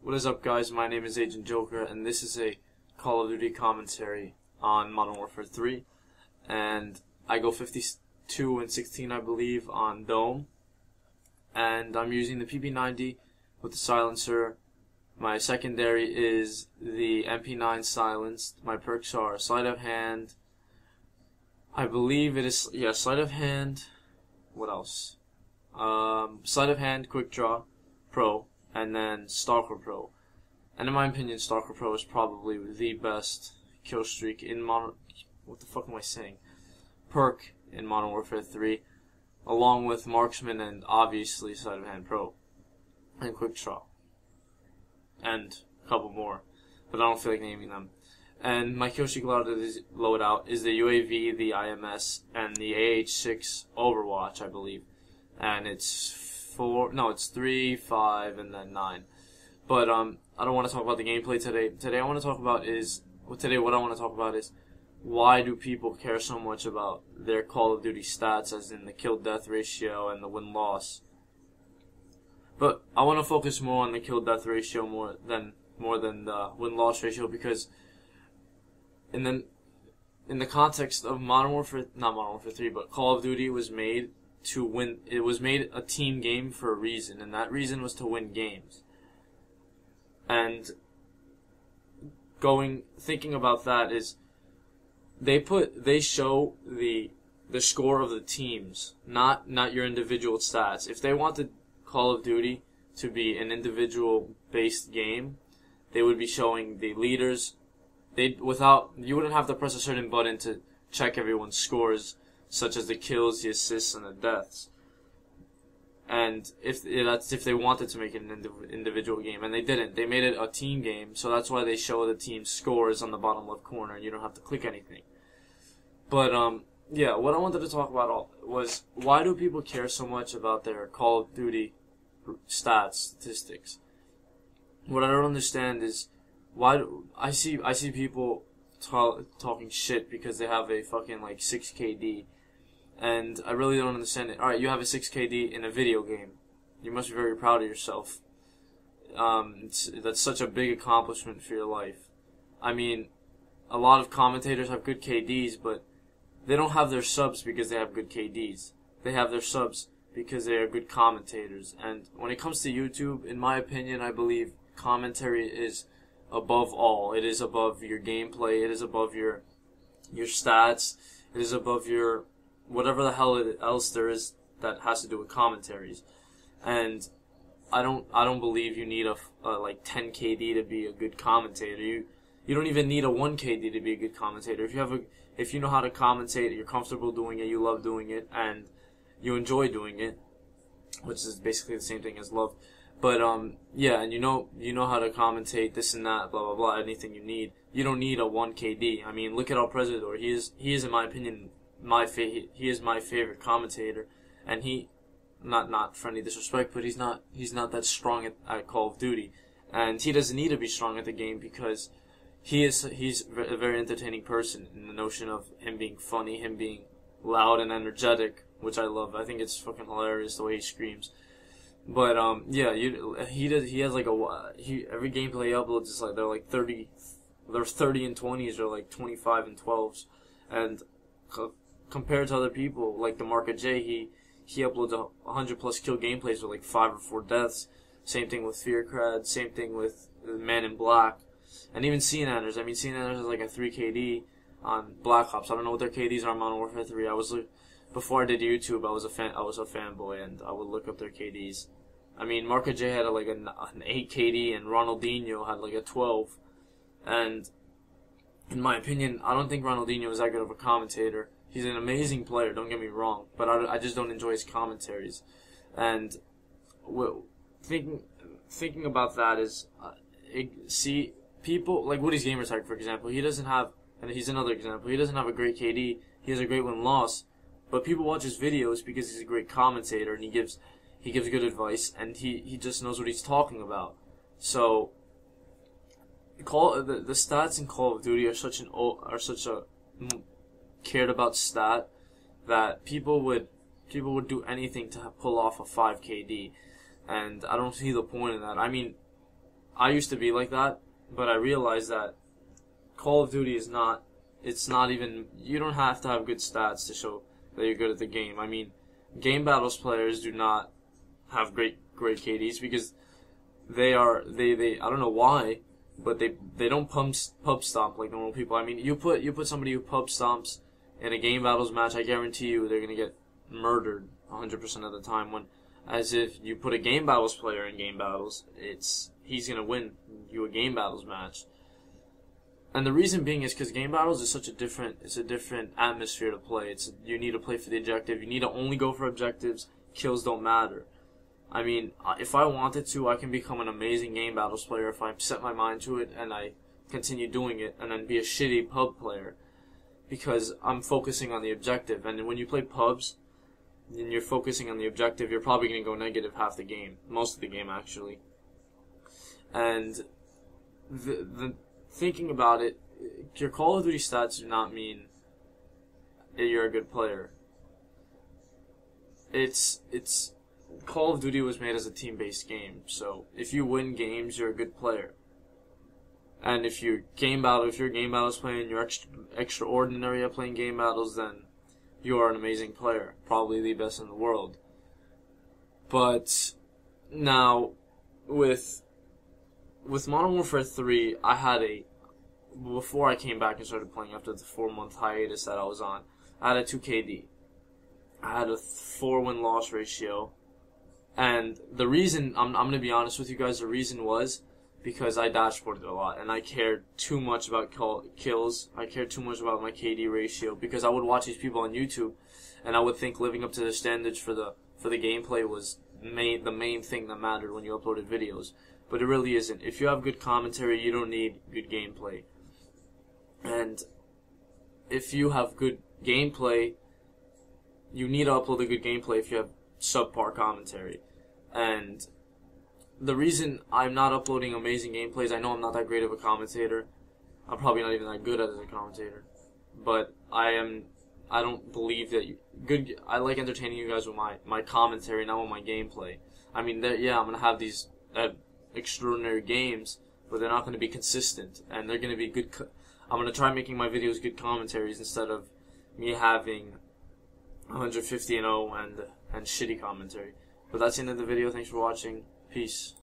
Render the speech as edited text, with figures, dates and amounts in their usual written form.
What is up, guys? My name is Agent Joker, and this is a Call of Duty commentary on Modern Warfare 3. And I go 52 and 16, I believe, on Dome. And I'm using the PP90 with the silencer. My secondary is the MP9 silenced. My perks are Sleight of Hand. I believe it is, Sleight of Hand. What else? Sleight of Hand, Quick Draw, Pro, and then Stalker Pro. And in my opinion, Stalker Pro is probably the best kill streak in perk in Modern Warfare 3, along with Marksman and obviously Sleight of Hand Pro and Quick Draw, and a couple more, but I don't feel like naming them. And my kill streak loadout is the UAV, the IMS, and the AH-6 Overwatch, I believe. And it's 3, 5, and then 9. But I don't want to talk about the gameplay today. Today what I want to talk about is why do people care so much about their Call of Duty stats, as in the kill-death ratio and the win-loss. But I want to focus more on the kill-death ratio more than the win-loss ratio, because in the context of not Modern Warfare 3, but Call of Duty was made to win. It was made a team game for a reason, and that reason was to win games. And thinking about that is, they show the score of the teams, not your individual stats. If they wanted Call of Duty to be an individual based game, they would be showing the leaders. You wouldn't have to press a certain button to check everyone's scores, such as the kills, the assists, and the deaths. And if they wanted to make it an individual game, and they didn't. They made it a team game, so that's why they show the team scores on the bottom left corner. You don't have to click anything. But what I wanted to talk about was, why do people care so much about their Call of Duty statistics? What I don't understand is, I see people talking shit because they have a fucking 6 KD, and I really don't understand it. Alright, you have a 6 KD in a video game. You must be very proud of yourself. That's such a big accomplishment for your life. I mean, a lot of commentators have good KDs, but they don't have their subs because they have good KDs. They have their subs because they are good commentators. And when it comes to YouTube, in my opinion, I believe commentary is above all. It is above your gameplay. It is above your stats. It is above your whatever the hell else there is that has to do with commentaries. And I don't believe you need a 10 KD to be a good commentator. You don't even need a 1 KD to be a good commentator. If you know how to commentate, you're comfortable doing it, you love doing it, and you enjoy doing it, which is basically the same thing as love. But and you know how to commentate this and that, blah blah blah, anything you need. You don't need a 1 KD. I mean, look at El Presidor. He is in my opinion he is my favorite commentator, and he, not for any disrespect, but he's not that strong at Call of Duty, and he doesn't need to be strong at the game because he's a very entertaining person in the notion of him being funny, him being loud and energetic, which I love. I think it's fucking hilarious the way he screams. But he has every gameplay he uploads is they're 30 and 20s or 25 and 12s, and compared to other people like the Marka J, he uploads 100 plus kill gameplays with 5 or 4 deaths. Same thing with Fearcrad, same thing with Man in Black, and even CNanners. I mean, CNanners has a 3 KD on Black Ops. I don't know what their KDs are on Modern Warfare 3. Before I did YouTube, I was a fanboy, and I would look up their KDs. I mean, Marka J had an 8 KD, and Ronaldinho had a 12. And in my opinion, I don't think Ronaldinho is that good of a commentator. He's an amazing player, don't get me wrong, but I just don't enjoy his commentaries. And thinking about that is, people like Woody's Gamertag, for example. He doesn't have, and he's another example. He doesn't have a great KD. He has a great win-loss. But people watch his videos because he's a great commentator, and he gives good advice, and he just knows what he's talking about. So the stats in Call of Duty are such a cared about stat that people would do anything to pull off a 5 KD, and I don't see the point in that. I mean, I used to be like that, but I realized that Call of Duty is not. It's not even. You don't have to have good stats to show that you're good at the game. I mean, Game Battles players do not have great KDs because they I don't know why, but they don't pub stomp like normal people. I mean, you put somebody who pub stomps in a Game Battles match, I guarantee you they're gonna get murdered 100% of the time. When as if you put a Game Battles player in Game Battles, he's gonna win you a Game Battles match. And the reason being is because Game Battles is such a different atmosphere to play. You need to play for the objective. You need to only go for objectives. Kills don't matter. I mean, if I wanted to, I can become an amazing Game Battles player if I set my mind to it and I continue doing it, and then be a shitty pub player because I'm focusing on the objective. And when you play pubs and you're focusing on the objective, you're probably going to go negative half the game, most of the game actually. And the thinking about it, your Call of Duty stats do not mean that you're a good player. It's Call of Duty was made as a team-based game, so if you win games, you're a good player. And if you're Game Battles player and you're extraordinary at playing Game Battles, then you are an amazing player, probably the best in the world. But now, with Modern Warfare 3, before I came back and started playing after the 4-month hiatus that I was on, I had a 2KD. I had a 4-win loss ratio. And the reason, I'm going to be honest with you guys, the reason was because I dashboarded a lot and I cared too much about kills. I cared too much about my KD ratio because I would watch these people on YouTube and I would think living up to the standards for the gameplay was the main thing that mattered when you uploaded videos. But it really isn't. If you have good commentary, you don't need good gameplay. And if you have good gameplay, you need to upload a good gameplay if you have subpar commentary. And the reason I'm not uploading amazing gameplays, I know I'm not that great of a commentator. I'm probably not even that good as a commentator. But I don't believe that I like entertaining you guys with my commentary, not with my gameplay. I mean, yeah, I'm going to have these extraordinary games, but they're not going to be consistent. And they're going to be good. I'm going to try making my videos good commentaries instead of me having 150-0 and shitty commentary. But that's the end of the video. Thanks for watching. Peace.